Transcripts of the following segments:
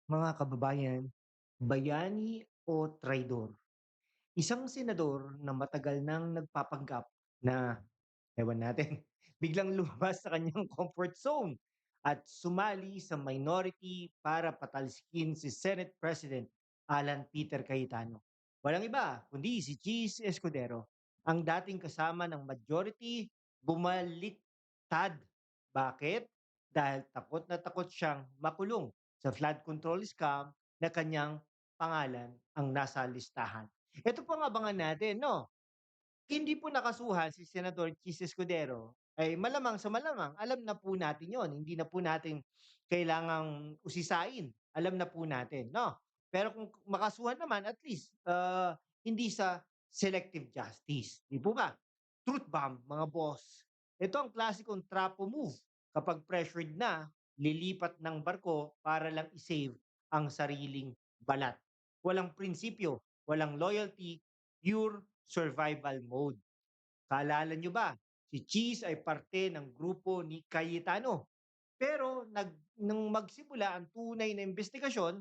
Mga kababayan, bayani o traidor? Isang senador na matagal nang nagpapanggap na, ewan natin, biglang lumabas sa kanyang comfort zone at sumali sa minority para patalsikin si Senate President Alan Peter Cayetano. Walang iba kundi si Cheese Escudero, ang dating kasama ng majority, bumaliktad. Bakit? Dahil takot na takot siyang makulong sa flood control scam na kanyang pangalan ang nasa listahan. Ito pong abangan natin, no? Hindi po nakasuhan si Senador Chis Escudero, ay malamang sa malamang alam na po natin 'yon, hindi na po natin kailangang usisain, alam na po natin, 'no? Pero kung makasuhan naman at least, hindi sa selective justice, 'di po ba? Truth bomb, mga boss. Ito ang klasikong trapo move kapag pressured na, lilipat ng barko para lang i-save ang sariling balat. Walang prinsipyo, walang loyalty, pure survival mode. Kaalala nyo ba, si Cheese ay parte ng grupo ni Cayetano. Pero nung magsimula ang tunay na investigasyon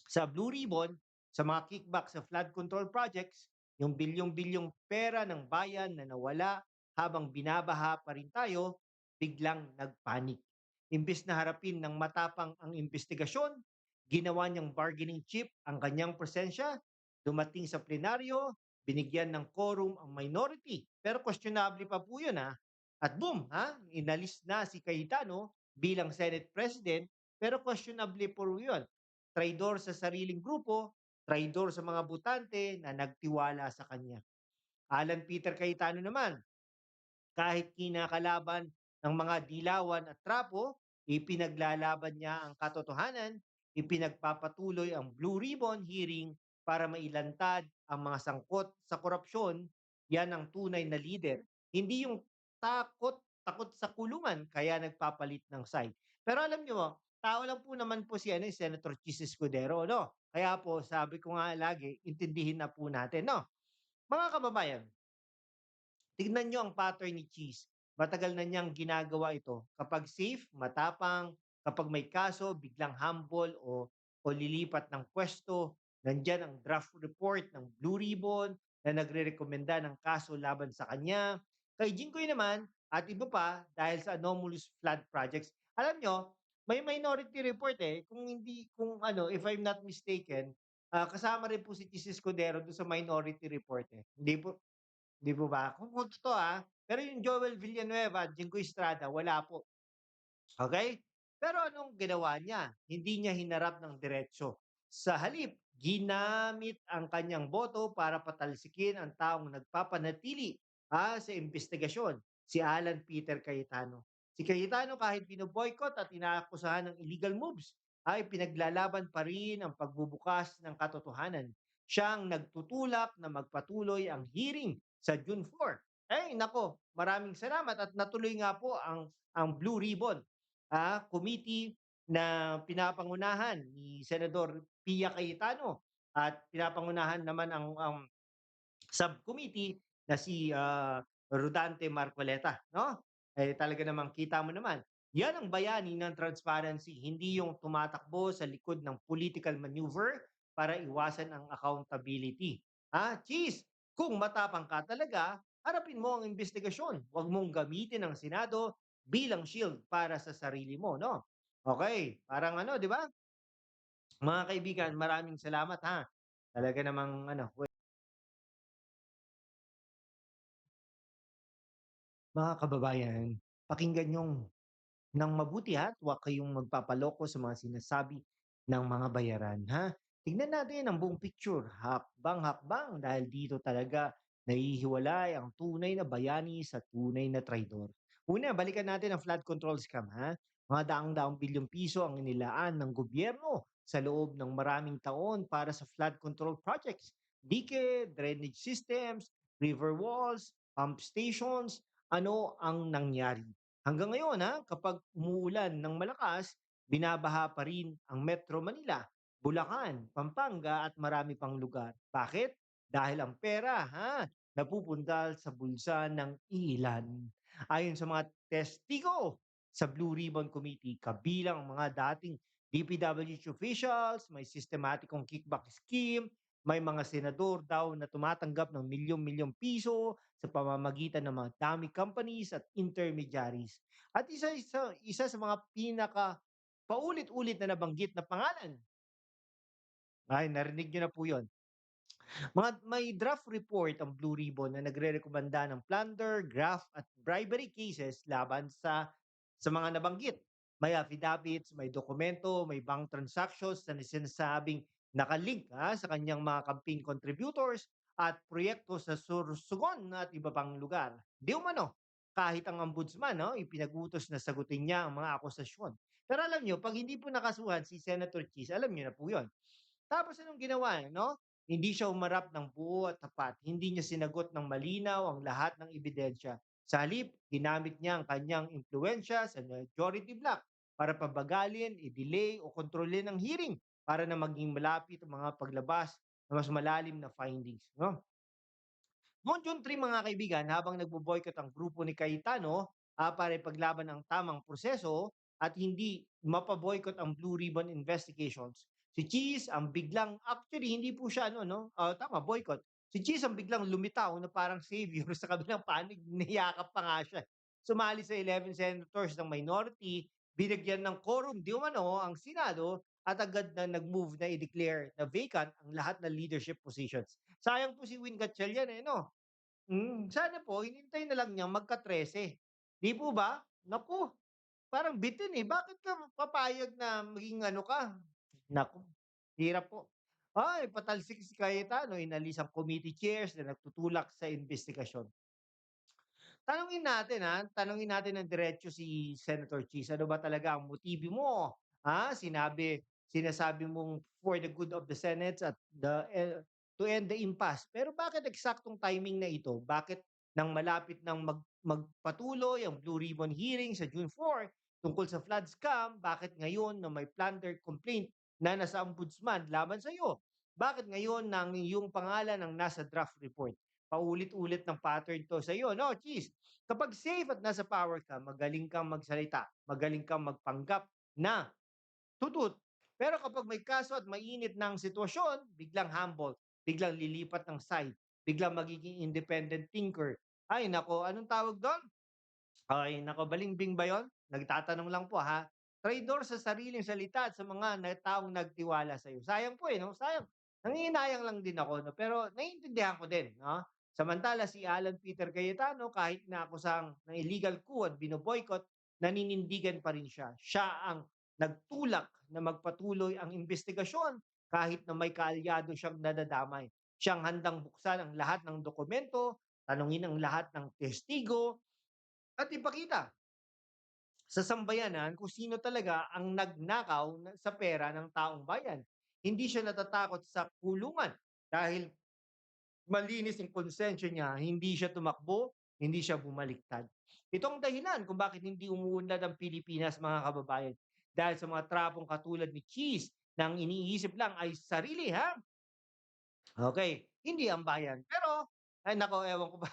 sa Blue Ribbon, sa mga kickback sa flood control projects, yung bilyong-bilyong pera ng bayan na nawala habang binabaha pa rin tayo, biglang nagpanik. Imbes na harapin ng matapang ang investigasyon, ginawa niyang bargaining chip ang kanyang presensya, dumating sa plenaryo, binigyan ng quorum ang minority. Pero questionable pa po yun, ha? At boom, ha? Inalis na si Cayetano bilang Senate President, pero questionable po yun. Traidor sa sariling grupo, traidor sa mga butante na nagtiwala sa kanya. Alan Peter Cayetano naman, kahit kinakalaban ng mga dilawan at trapo, ipinaglalaban niya ang katotohanan, ipinagpapatuloy ang Blue Ribbon hearing para mailantad ang mga sangkot sa korupsyon. Yan ang tunay na leader. Hindi yung takot sa kulungan kaya nagpapalit ng side. Pero alam niyo, tao lang po naman po si Senator Chis Escudero, no? Kaya po sabi ko nga lagi, intindihin na po natin, no? Mga kababayan, tignan nyo ang pattern ni Cheese. Matagal na niyang ginagawa ito. Kapag safe, matapang, kapag may kaso, biglang humble o lilipat ng pwesto. Nandyan ang draft report ng Blue Ribbon na nagre-rekomenda ng kaso laban sa kanya. Kay Jinggoy naman, at iba pa, dahil sa anomalous flood projects. Alam nyo, may minority report if I'm not mistaken, kasama rin po si Chis Escudero doon sa minority report eh. Hindi po, 'di po ba? Kung totoo, pero yung Joel Villanueva at Jinggoy Estrada wala po, okey? Pero anong ginawa niya? Hindi niya hinarap ng diretso. Sa halip, ginamit ang kanyang boto para patalsikin ang taong nagpapanatili, sa imbestigasyon, si Alan Peter Cayetano. Si Cayetano kahit bino-boycott at inaakusahan ng illegal moves, ay pinaglalaban pa rin ang pagbubukas ng katotohanan. Siya ang nagtutulak na magpatuloy ang hearing sa June 4. Ay nako, maraming salamat at natuloy nga po ang Blue Ribbon committee na pinapangunahan ni Senador Pia Cayetano at pinapangunahan naman ang subcommittee na si Rodante Marcoleta, no? Eh talaga namang kita mo naman. Yan ang bayani ng transparency, hindi yung tumatakbo sa likod ng political maneuver para iwasan ang accountability. Cheese, kung matapang ka talaga, harapin mo ang investigasyon. Huwag mong gamitin ang Senado bilang shield para sa sarili mo, no? Okay, parang ano, di ba? Mga kaibigan, maraming salamat Talaga namang mga kababayan, pakinggan yung ng mabuti at huwag kayong magpapaloko sa mga sinasabi ng mga bayaran, Tignan natin ang buong picture, hakbang-hakbang dahil dito talaga nahihiwalay ang tunay na bayani sa tunay na traidor. Una, balikan natin ang flood control scam, Mga daang-daang bilyong piso ang inilaan ng gobyerno sa loob ng maraming taon para sa flood control projects. Dike, drainage systems, river walls, pump stations, ano ang nangyari? Hanggang ngayon kapag umuulan ng malakas, binabaha pa rin ang Metro Manila, Bulacan, Pampanga at marami pang lugar. Bakit? Dahil ang pera napupunta sa bulsa ng ilan. Ayon sa mga testigo sa Blue Ribbon Committee, kabilang ang mga dating DPWH officials, may systematikong kickback scheme, may mga senador daw na tumatanggap ng milyong-milyong piso sa pamamagitan ng mga dummy companies at intermediaries. At isa sa mga pinaka paulit-ulit na nabanggit na pangalan, ay narinig niyo na po 'yon. May draft report ang Blue Ribbon na nagrerekomenda ng plunder, graft at bribery cases laban sa mga nabanggit. May affidavits, may dokumento, may bank transactions na sinasabing nakalink sa kanyang mga campaign contributors at proyekto sa Sursugon at iba pang lugar. Di umano, kahit ang ombudsman, no, ipinagutos na sagutin niya ang mga akusasyon. Pero alam nyo, pag hindi po nakasuhan si Senator Cheese, alam nyo na po yun. Tapos anong ginawa niya, no? Hindi siya umarap ng buo at tapat. Hindi niya sinagot ng malinaw ang lahat ng ebidensya. Sa halip, ginamit niya ang kanyang impluensya sa majority bloc para pabagalin, i-delay o kontrolin ang hearing para na maging malapit ang mga paglabas ng mas malalim na findings. No? Noong June 3 mga kaibigan, habang nagbo-boycott ang grupo ni Cayetano para ipaglaban ang tamang proseso at hindi mapaboycott ang Blue Ribbon investigations, si Cheese ang biglang, actually hindi po siya ano, no? Tama, boycott. Si Cheese ang biglang lumitaw na parang savior sa kabilang panig, niyakap pa nga siya. Sumali sa 11 senators ng minority, binigyan ng quorum di umano ang Senado at agad na nag-move na i-declare na vacant ang lahat ng leadership positions. Sayang po si Win Gatchalian eh, no? Sana po hinintay na lang niyang magka-13. 'Di po ba? Naku, parang bitin, eh, bakit ka papayag na maging ano ka? Naku, hirap po. Ay, patalsik si Cayetano, inalis ang committee chairs na nagtutulak sa investigasyon. Tanungin natin ng diretso si Senator Cheese, ano ba talaga ang motibo mo? Sinasabi mong for the good of the Senate at to end the impasse. Pero bakit eksaktong timing na ito? Bakit nang malapit ng magpatuloy ang Blue Ribbon hearing sa June 4 tungkol sa flood scam, bakit ngayon na may plunder complaint na nasa ombudsman laban sa iyo? Bakit ngayon nang iyong pangalan ang nasa draft report? Paulit-ulit ng pattern 'to sa iyo, no, Cheese? Kapag safe at nasa power ka, magaling kang magsalita, magaling kang magpanggap na tutut. Pero kapag may kaso at mainit ng sitwasyon, biglang humble, biglang lilipat ng side, biglang magiging independent thinker. Ay nako, anong tawag doon? Ay naku, balimbing ba yun? Nagtatanong lang po ha. Traidor sa sariling salita at sa mga taong nagtiwala sa'yo. Sayang po eh, no? Sayang. Nangihinayang lang din ako, no? Pero naiintindihan ko din, no? Samantala si Alan Peter Cayetano, kahit naakusang ng illegal coup at binoboykot, naninindigan pa rin siya. Siya ang nagtulak na magpatuloy ang investigasyon kahit na may kaalyado siyang nadadamay. Siyang handang buksan ang lahat ng dokumento, tanungin ang lahat ng testigo, at ipakita sa sambayanan kung sino talaga ang nagnakaw sa pera ng taong bayan. Hindi siya natatakot sa kulungan dahil malinis yung konsensya niya, hindi siya tumakbo, hindi siya bumaliktad. Ito ang dahilan kung bakit hindi umuunlad ang Pilipinas, mga kababayan. Dahil sa mga trapong katulad ni Cheese na ang iniisip lang ay sarili, ha? Okay, hindi ang bayan. Pero, ay nako, ewan ko ba,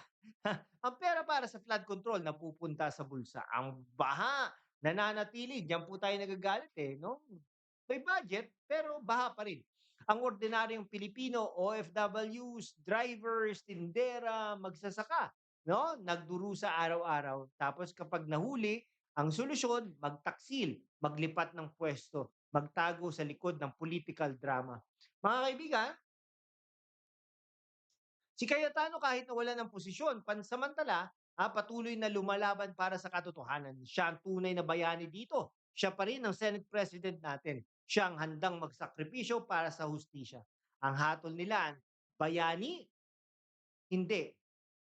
ang pera para sa flood control napupunta sa bulsa. Ang baha, nananatili, diyan po tayo nagagalit eh, no? May budget, pero baha pa rin. Ang ordinaryong Pilipino, OFWs, drivers, tindera, magsasaka, no? Nagdurusa araw-araw. Tapos kapag nahuli, ang solusyon, magtaksil, maglipat ng pwesto, magtago sa likod ng political drama. Mga kaibigan, si Cayetano kahit nawalan ng posisyon, pansamantala, patuloy na lumalaban para sa katotohanan. Siya ang tunay na bayani dito. Siya pa rin ang Senate President natin. Siya ang handang magsakripisyo para sa hustisya. Ang hatol nila, bayani, hindi.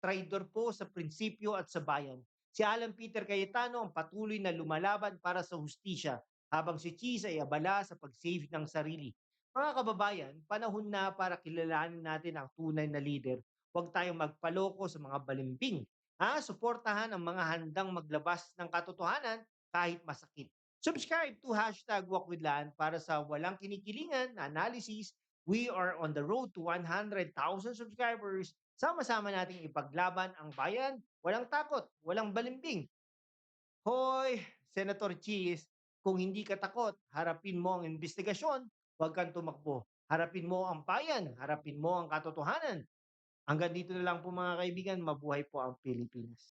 Traidor po sa prinsipyo at sa bayan. Si Alan Peter Cayetano ang patuloy na lumalaban para sa hustisya habang si Cheese ay abala sa pag-save ng sarili. Mga kababayan, panahon na para kilalanin natin ang tunay na leader. Huwag tayong magpaloko sa mga balimbing. Suportahan ang mga handang maglabas ng katotohanan kahit masakit. Subscribe to hashtag #WalkWithLan para sa walang kinikilingan na analysis. We are on the road to 100,000 subscribers. Sama-sama nating ipaglaban ang bayan, walang takot, walang balimbing. Hoy, Senator Cheese, Kung hindi ka takot, harapin mo ang investigasyon, huwag kang tumakbo. Harapin mo ang bayan, harapin mo ang katotohanan. Hanggang dito na lang po mga kaibigan, mabuhay po ang Pilipinas.